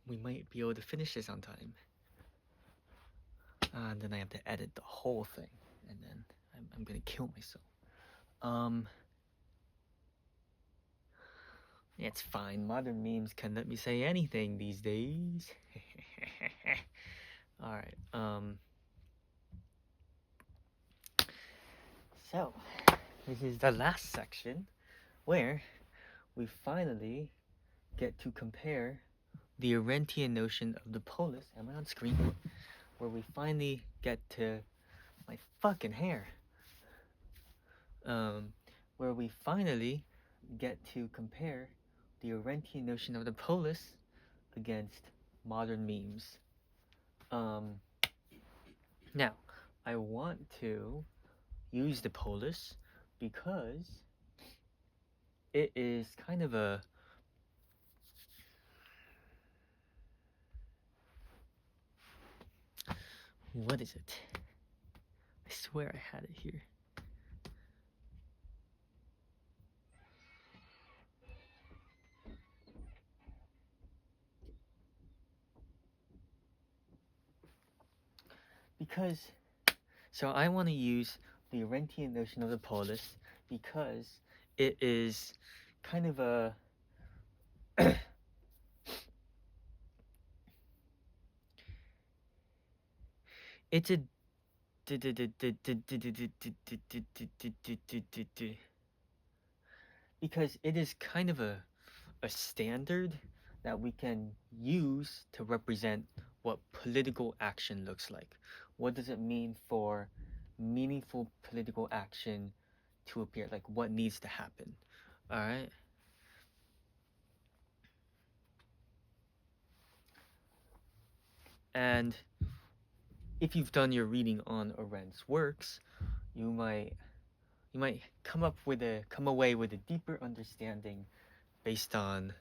we might be able to finish this on time. And then I have to edit the whole thing, and then I'm gonna kill myself. It's fine. Modern memes can let me say anything these days. Alright, so this is the last section where we finally get to compare the Arendtian notion of the polis. Am I on screen? Where we finally get to my fucking hair. Where we finally get to compare the Arendtian notion of the polis against modern memes. Now, I want to use the polis because it is kind of a what is it? I swear I had it here. Because, so I want to use the Arendtian notion of the polis because it is kind of a it's a because it is kind of a standard that we can use to represent what political action looks like. What does it mean for meaningful political action to appear? Like, what needs to happen? All right. And if you've done your reading on Arendt's works, you might come away with a deeper understanding based on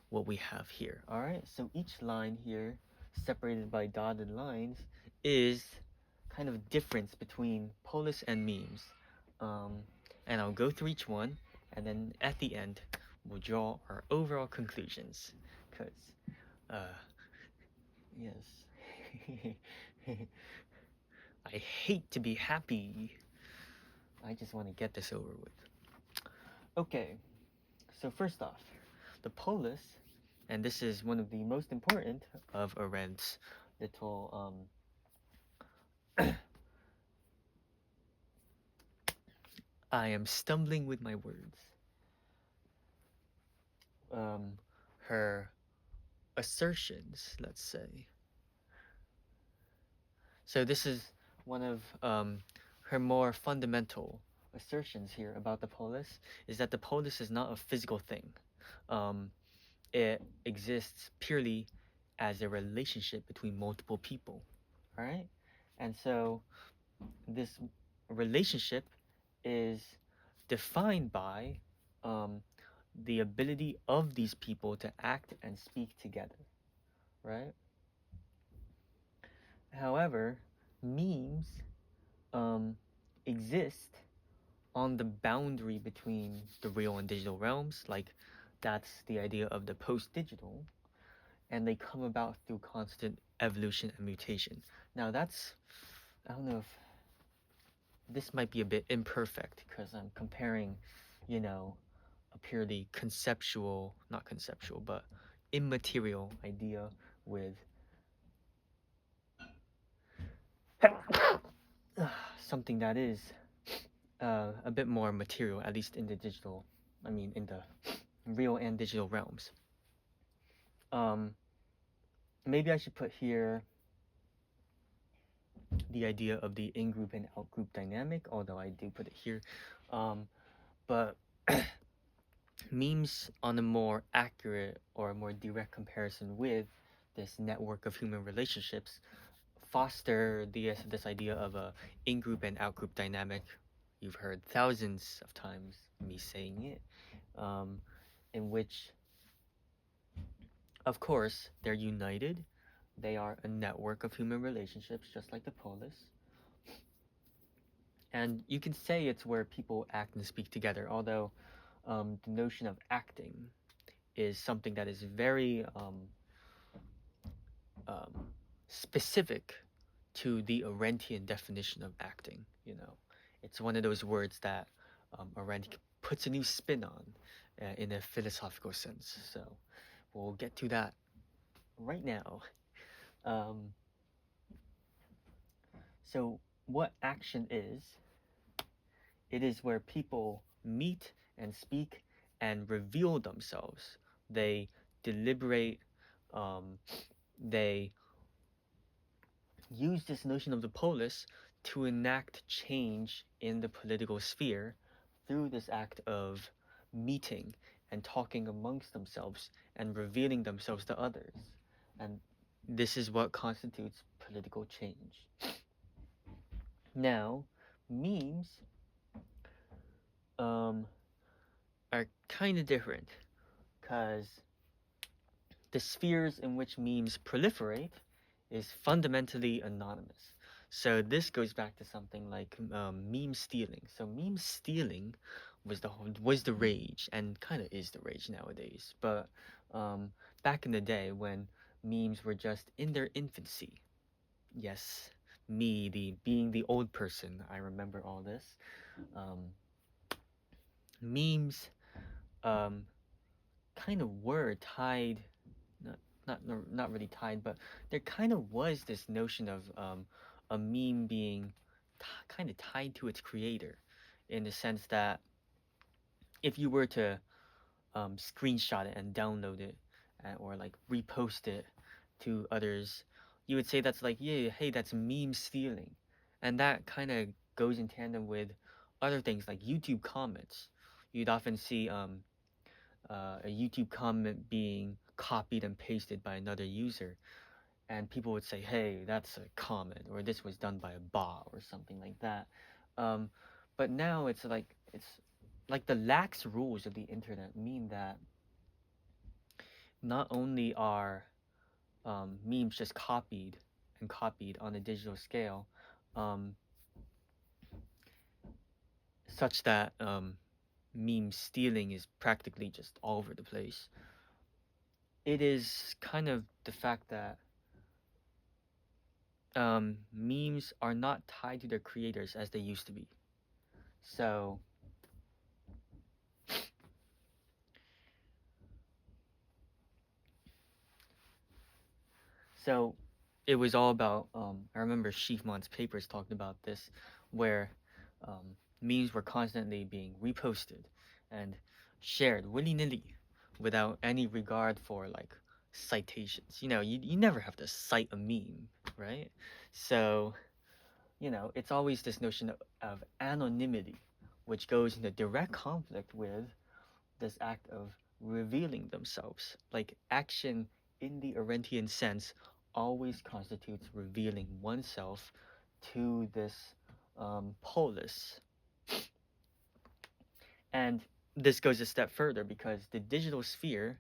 what we have here. All right. So each line here, separated by dotted lines, is kind of a difference between polis and memes. And I'll go through each one, and then at the end, we'll draw our overall conclusions. Because, yes. I hate to be happy. I just want to get this over with. Okay, so first off, the polis, and this is one of the most important of Arendt's little I am stumbling with my words. Her assertions, let's say. So this is one of her more fundamental assertions here about the polis, is that the polis is not a physical thing. It exists purely as a relationship between multiple people, all right? And so this relationship is defined by the ability of these people to act and speak together, right? However, memes exist on the boundary between the real and digital realms. Like, that's the idea of the post-digital, and they come about through constant evolution and mutation. Now that's, I don't know if this might be a bit imperfect because I'm comparing, you know, a purely conceptual, not conceptual, but immaterial idea with something that is a bit more material, at least in the digital, in the real and digital realms. Maybe I should put here the idea of the in-group and out-group dynamic, although I do put it here. But memes, on a more accurate or more direct comparison with this network of human relationships, foster this idea of a in-group and out-group dynamic. You've heard thousands of times me saying it, in which, of course, they're united. They are a network of human relationships, just like the polis. And you can say it's where people act and speak together, although the notion of acting is something that is very specific to the Arendtian definition of acting. It's one of those words that Arendt puts a new spin on in a philosophical sense. So we'll get to that right now. Um, so what action is? It is where people meet and speak and reveal themselves. They deliberate. They use this notion of the polis to enact change in the political sphere through this act of meeting and talking amongst themselves and revealing themselves to others. And this is what constitutes political change. Now, memes are kind of different because the spheres in which memes proliferate is fundamentally anonymous. So this goes back to something like meme stealing. So meme stealing was the rage, and kind of is the rage nowadays. But back in the day when memes were just in their infancy, yes, me, being the old person, I remember all this. Memes kind of were tied, not really tied, but there kind of was this notion of a meme being kind of tied to its creator, in the sense that if you were to screenshot it and download it, or like repost it to others, you would say that's like, yeah, hey, that's meme stealing. And that kind of goes in tandem with other things like YouTube comments. You'd often see a YouTube comment being copied and pasted by another user, and people would say, hey, that's a comment, or this was done by a bot, or something like that. But now it's like the lax rules of the internet mean that not only are memes just copied and copied on a digital scale, such that meme stealing is practically just all over the place. It is kind of the fact that memes are not tied to their creators as they used to be. So it was all about, I remember Schiefman's papers talked about this, where memes were constantly being reposted and shared willy-nilly without any regard for like citations. You never have to cite a meme, right? So it's always this notion of anonymity, which goes into direct conflict with this act of revealing themselves. Like action in the Arendtian sense always constitutes revealing oneself to this polis. And this goes a step further because the digital sphere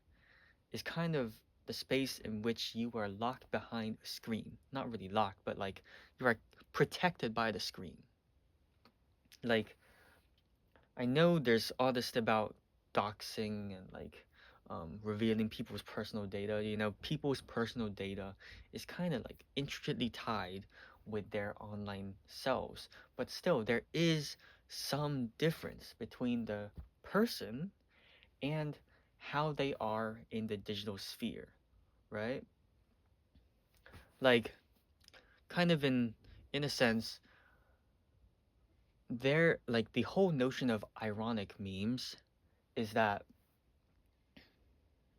is kind of the space in which you are locked behind a screen. Not really locked, but like you are protected by the screen. Like, I know there's all this about doxing and like revealing people's personal data. People's personal data is kind of like intricately tied with their online selves. But still, there is some difference between the person and how they are in the digital sphere, right? Like, kind of in a sense, they're like the whole notion of ironic memes is that,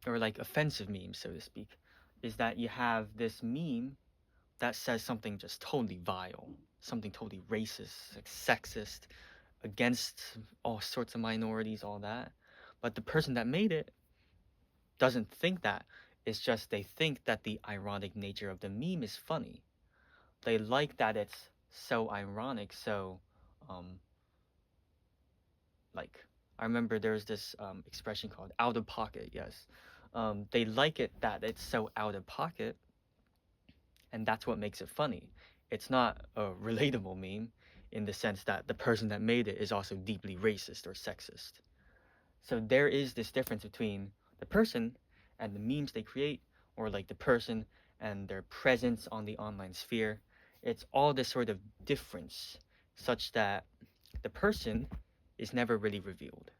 or like offensive memes, so to speak, is that you have this meme that says something just totally vile, something totally racist, like sexist, against all sorts of minorities, all that. But the person that made it doesn't think that. It's just they think that the ironic nature of the meme is funny. They like that it's so ironic, so like, I remember there's this expression called out of pocket, yes. They like it that it's so out of pocket, and that's what makes it funny. It's not a relatable meme in the sense that the person that made it is also deeply racist or sexist. So there is this difference between the person and the memes they create, or like the person and their presence on the online sphere. It's all this sort of difference, such that the person is never really revealed.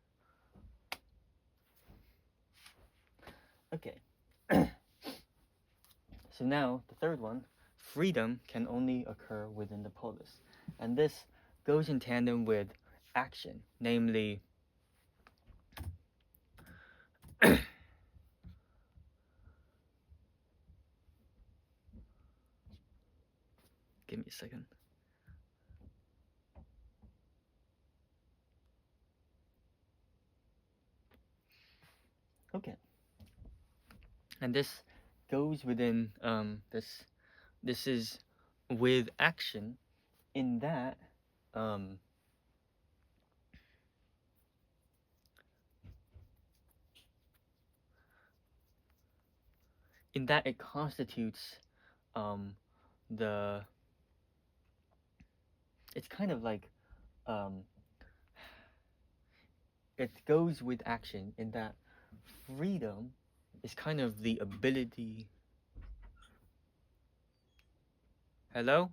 Okay. So now, the third one, freedom can only occur within the polis. And this goes in tandem with action, namely, give me a second. Okay. And this goes within this is with action in that it constitutes the it's kind of like it goes with action in that freedom is kind of the ability. Hello?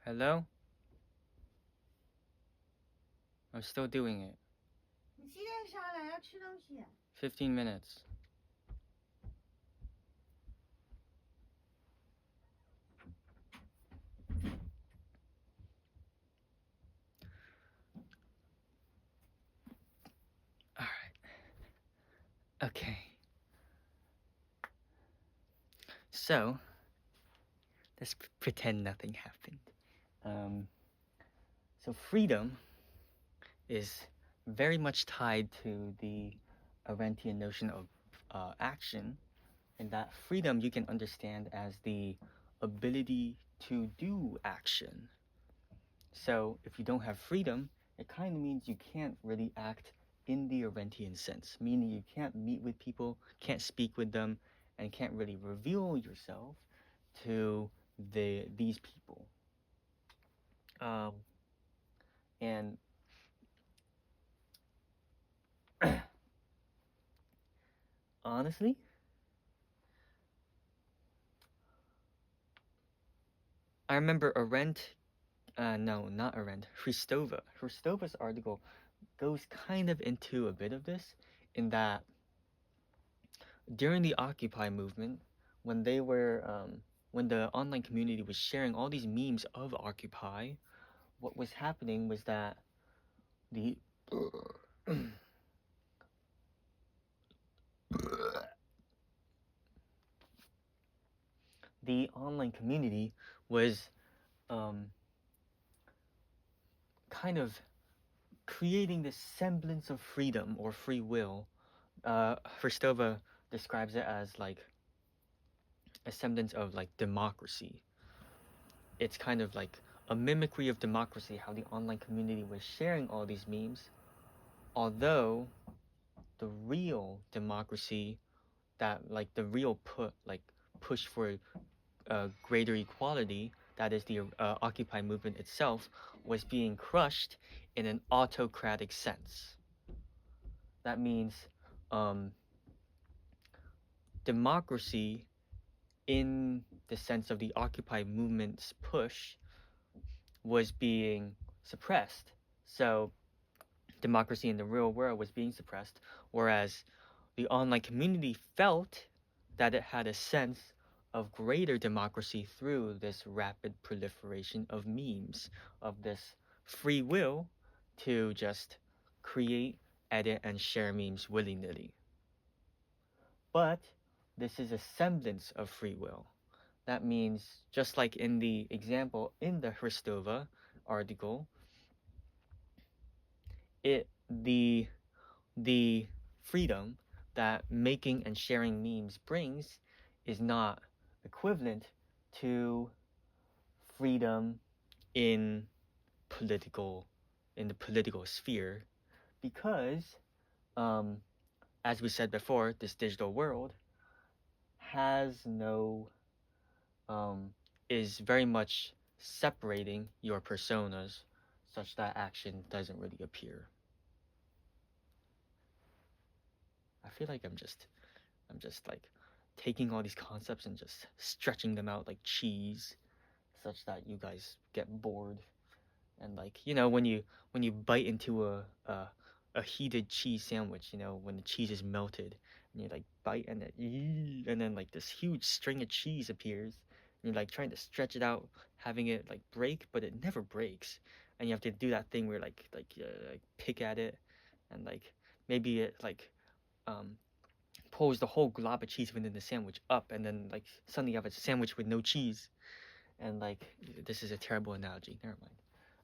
Hello? I'm still doing it. 你几点下来要吃东西？ 15 minutes. Alright. Okay. So, let's pretend nothing happened. So freedom is very much tied to the Arendtian notion of action, and that freedom you can understand as the ability to do action. So if you don't have freedom, it kind of means you can't really act in the Arendtian sense, meaning you can't meet with people, can't speak with them, and can't really reveal yourself to these people. And honestly, I remember no, not Arendt, Hristova. Hristova's article goes kind of into a bit of this, in that during the Occupy movement, when they were, when the online community was sharing all these memes of Occupy, what was happening was that the the online community was kind of creating this semblance of freedom or free will. Hristova describes it as like a semblance of like democracy. It's kind of like a mimicry of democracy, how the online community was sharing all these memes, although the real democracy, that like the real push for greater equality, that is the Occupy movement itself, was being crushed in an autocratic sense. That means democracy, in the sense of the Occupy movement's push, was being suppressed. So democracy in the real world was being suppressed, whereas the online community felt that it had a sense of greater democracy through this rapid proliferation of memes, of this free will to just create, edit, and share memes willy-nilly. But this is a semblance of free will. That means, just like in the example in the Hristova article, the freedom that making and sharing memes brings is not equivalent to freedom in the political sphere, because as we said before, this digital world has no is very much separating your personas, such that action doesn't really appear. I feel like I'm just like taking all these concepts and just stretching them out like cheese, such that you guys get bored. And like, when you bite into a heated cheese sandwich, when the cheese is melted, and you like bite, and then like this huge string of cheese appears, and you're like trying to stretch it out, having it like break, but it never breaks. And you have to do that thing where like pick at it, and like maybe it like um pulls the whole glob of cheese within the sandwich up, and then like suddenly you have a sandwich with no cheese. And like, this is a terrible analogy, never mind.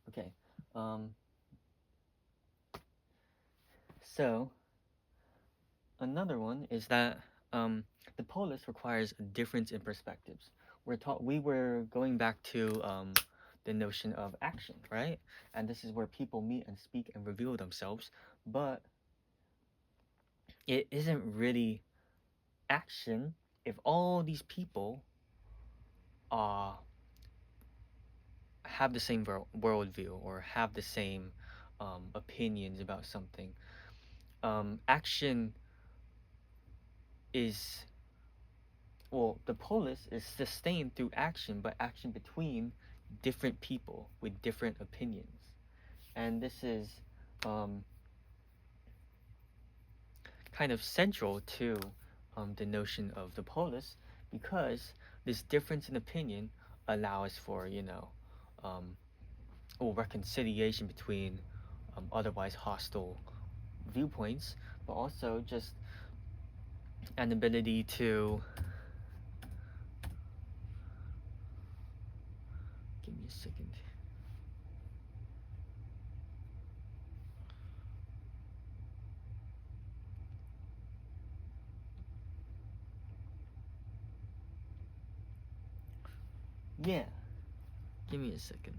Okay. um so another one is that the polis requires a difference in perspectives. We were going back to the notion of action, right? And this is where people meet and speak and reveal themselves, but it isn't really action if all these people uh have the same worldview, or have the same opinions about something. Action is, well, the polis is sustained through action, but action between different people with different opinions. And this is um, kind of central to the notion of the polis, because this difference in opinion allows for, um, reconciliation between otherwise hostile viewpoints, but also just an ability to, give me a second. Yeah, give me a second.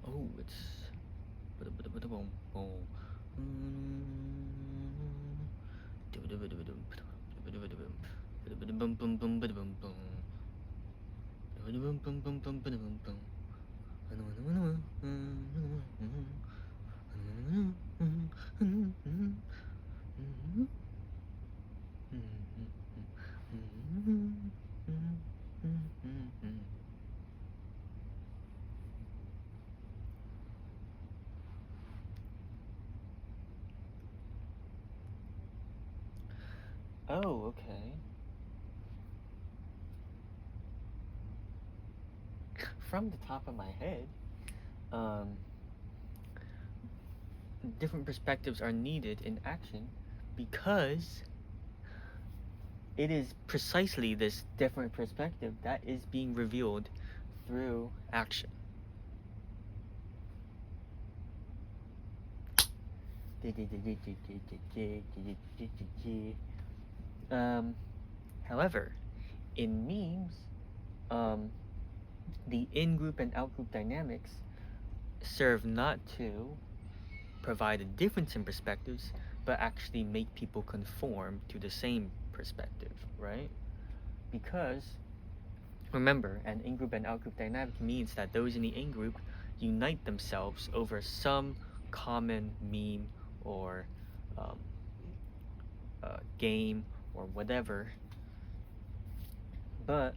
Oh, it's oh, okay. From the top of my head, um, different perspectives are needed in action, because it is precisely this different perspective that is being revealed through action. However, in memes, the in-group and out-group dynamics serve not to provide a difference in perspectives, but actually make people conform to the same perspective, right? Because remember, an in-group and out-group dynamic means that those in the in-group unite themselves over some common meme or um, game or whatever, but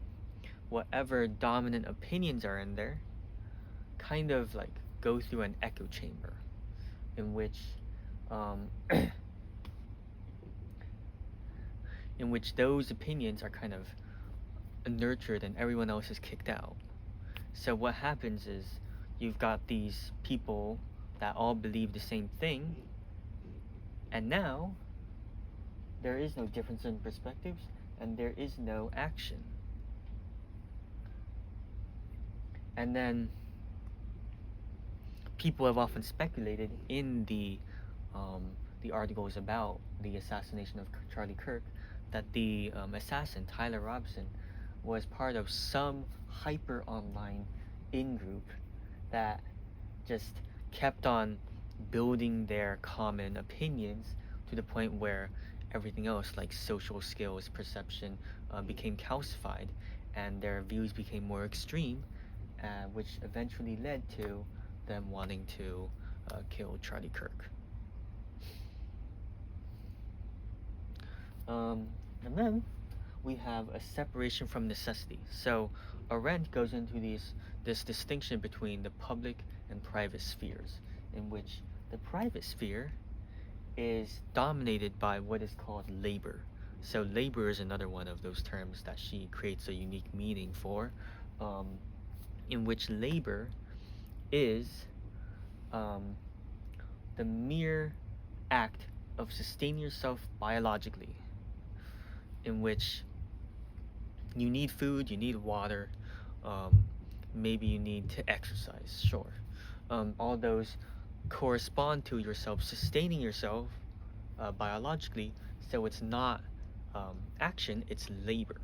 whatever dominant opinions are in there kind of like go through an echo chamber, in which in which those opinions are kind of nurtured and everyone else is kicked out. So what happens is, you've got these people that all believe the same thing, and now there is no difference in perspectives and there is no action. And then people have often speculated in the articles about the assassination of Charlie Kirk that the assassin Tyler Robson was part of some hyper online in group that just kept on building their common opinions to the point where everything else, like social skills, perception, became calcified, and their views became more extreme, which eventually led to them wanting to kill Charlie Kirk. And then we have a separation from necessity. So Arendt goes into this distinction between the public and private spheres, in which the private sphere is dominated by what is called labor. So labor is another one of those terms that she creates a unique meaning for, in which labor is the mere act of sustaining yourself biologically, in which you need food, you need water, maybe you need to exercise, sure. All those correspond to yourself sustaining yourself biologically, so it's not action, it's labor.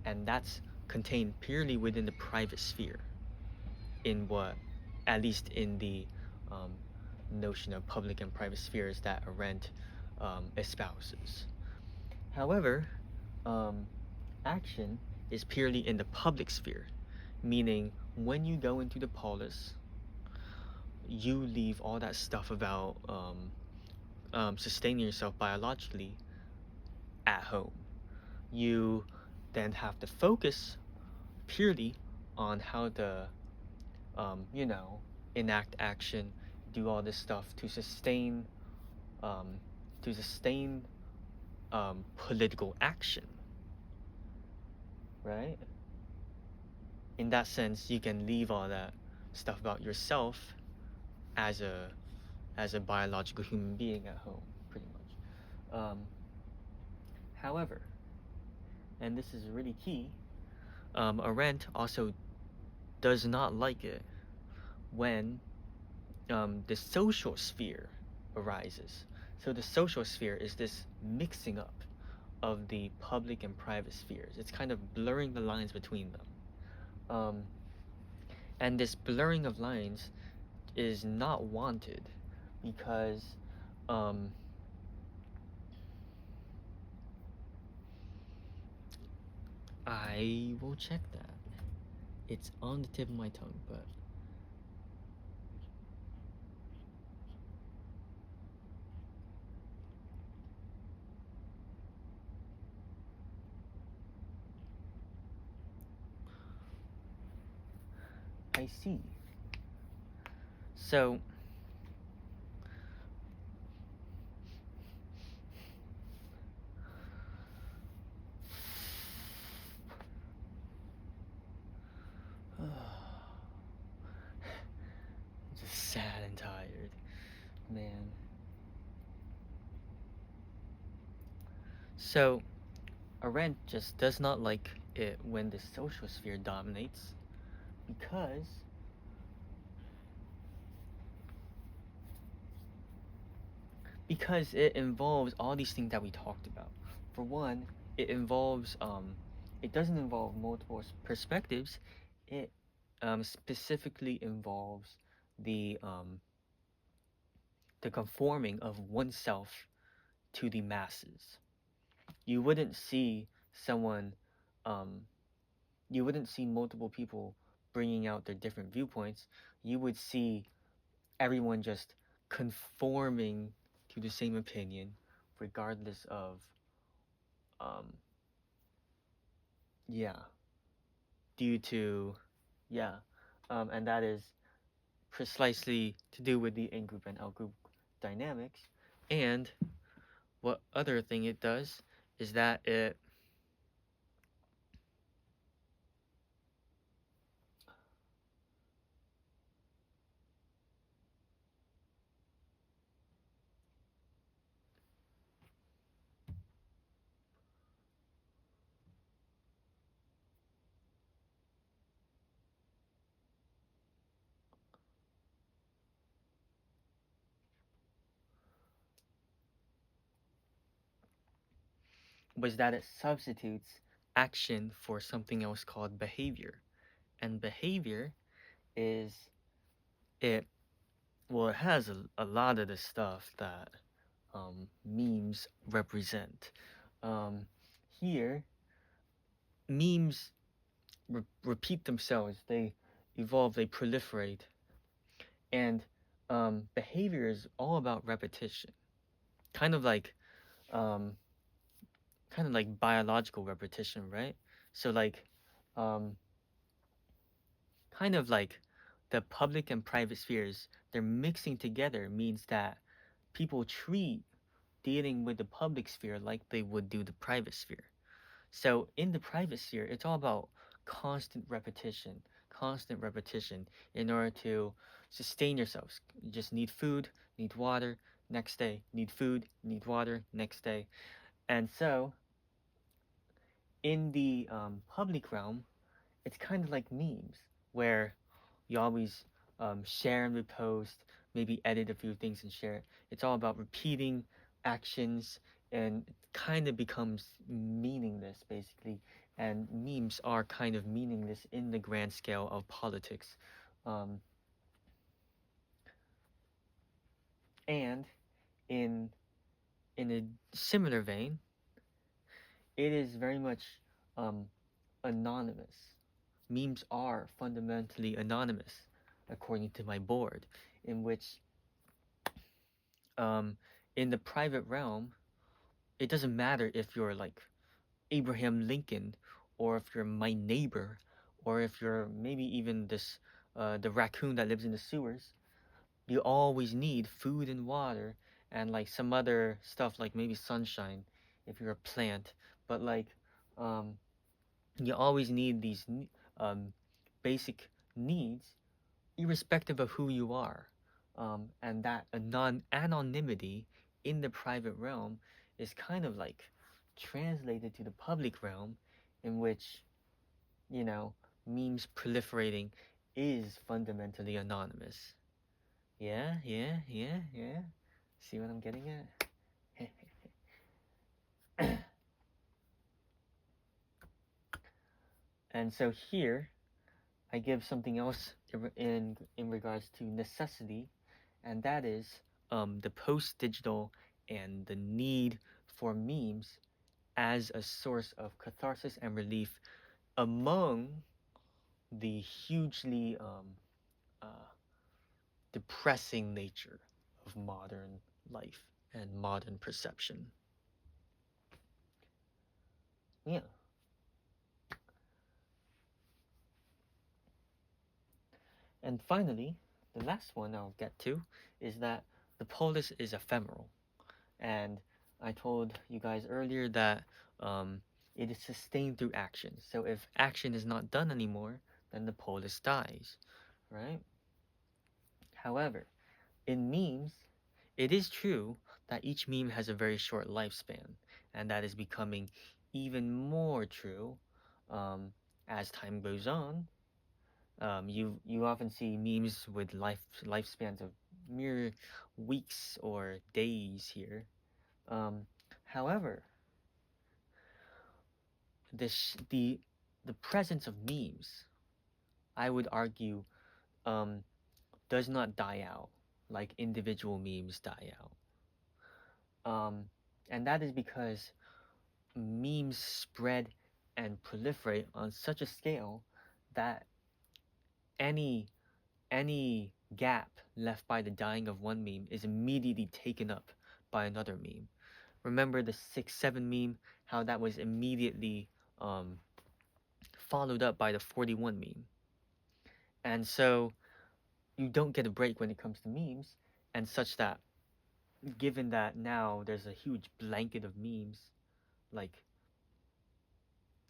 And that's contained purely within the private sphere, in what, at least in the um, notion of public and private spheres that Arendt espouses. However, action is purely in the public sphere, meaning when you go into the polis, you leave all that stuff about sustaining yourself biologically at home. You then have to focus purely on how to, you know, enact action, do all this stuff to sustain, um, to sustain political action, right? In that sense, you can leave all that stuff about yourself as a biological human being at home, pretty much. However, and this is really key, Arendt also does not like it when the social sphere arises. So the social sphere is this mixing up of the public and private spheres. It's kind of blurring the lines between them. And this blurring of lines is not wanted because I will check that. It's on the tip of my tongue, but I see. So just sad and tired, man. So Arendt just does not like it when the social sphere dominates because it involves all these things that we talked about. For one, it involves it doesn't involve multiple perspectives. It specifically involves the conforming of oneself to the masses. You wouldn't see someone, you wouldn't see multiple people bringing out their different viewpoints. You would see everyone just conforming to the same opinion, regardless of, um, yeah, due to, yeah, and that is precisely to do with the in-group and out-group dynamics. And what other thing it does is that it was that it substitutes action for something else called behavior. And behavior is it well it has a lot of the stuff that memes represent. Um, Here, memes repeat themselves, they evolve, they proliferate, and behavior is all about repetition, kind of like um, biological repetition, right? So um, kind of like the public and private spheres, they're mixing together means that people treat dealing with the public sphere like they would do the private sphere. So in the private sphere, it's all about constant repetition in order to sustain yourselves. You just need food, need water, next day, need food, need water, next day. And so in the public realm, it's kind of like memes where you always share and repost, maybe edit a few things and share it. It's all about repeating actions and it kind of becomes meaningless basically. And memes are kind of meaningless in the grand scale of politics. Um, and in a similar vein, it is very much um, anonymous. Memes are fundamentally anonymous, according to my board, in which um, in the private realm, it doesn't matter if you're like Abraham Lincoln, or if you're my neighbor, or if you're maybe even this the raccoon that lives in the sewers. You always need food and water and like some other stuff like maybe sunshine if you're a plant. But like um, you always need these um, basic needs irrespective of who you are. And that anonymity in the private realm is kind of like translated to the public realm, in which, you know, memes proliferating is fundamentally anonymous. Yeah, yeah, yeah, yeah. See what I'm getting at? And so here, I give something else in regards to necessity, and that is the post-digital and the need for memes as a source of catharsis and relief among the hugely uh, depressing nature of modern life and modern perception. Yeah. And finally, the last one I'll get to is that the polis is ephemeral. And I told you guys earlier that it is sustained through action. So if action is not done anymore, then the polis dies, right? However, in memes, it is true that each meme has a very short lifespan, and that is becoming even more true as time goes on. You often see memes with lifespans of mere weeks or days here. Um, However, the presence of memes, I would argue, um, does not die out like individual memes die out. And that is because memes spread and proliferate on such a scale that any any gap left by the dying of one meme is immediately taken up by another meme. Remember the 6-7 meme, how that was immediately um, followed up by the 41 meme. And so you don't get a break when it comes to memes, and such that given that now there's a huge blanket of memes, like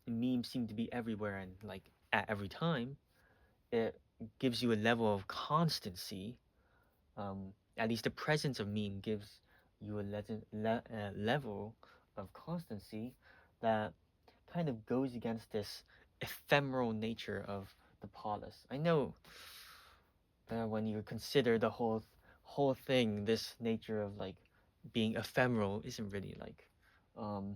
memes seem to be everywhere and like at every time, it gives you a level of constancy. At least the presence of meme gives you a level of constancy that kind of goes against this ephemeral nature of the polis. I know when you consider the whole thing, this nature of like being ephemeral isn't really like um,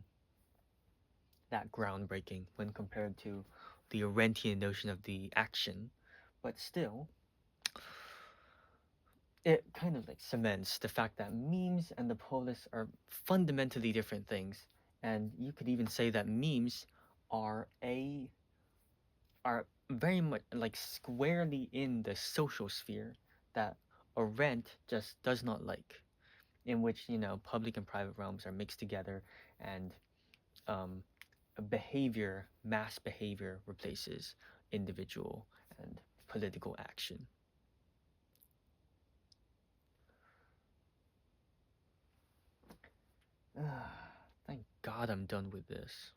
that groundbreaking when compared to the Arendtian notion of the action, but still, it kind of like cements the fact that memes and the polis are fundamentally different things, and you could even say that memes are a are very much like squarely in the social sphere that Arendt just does not like, in which public and private realms are mixed together, and um, mass behavior replaces individual and political action. Thank God I'm done with this.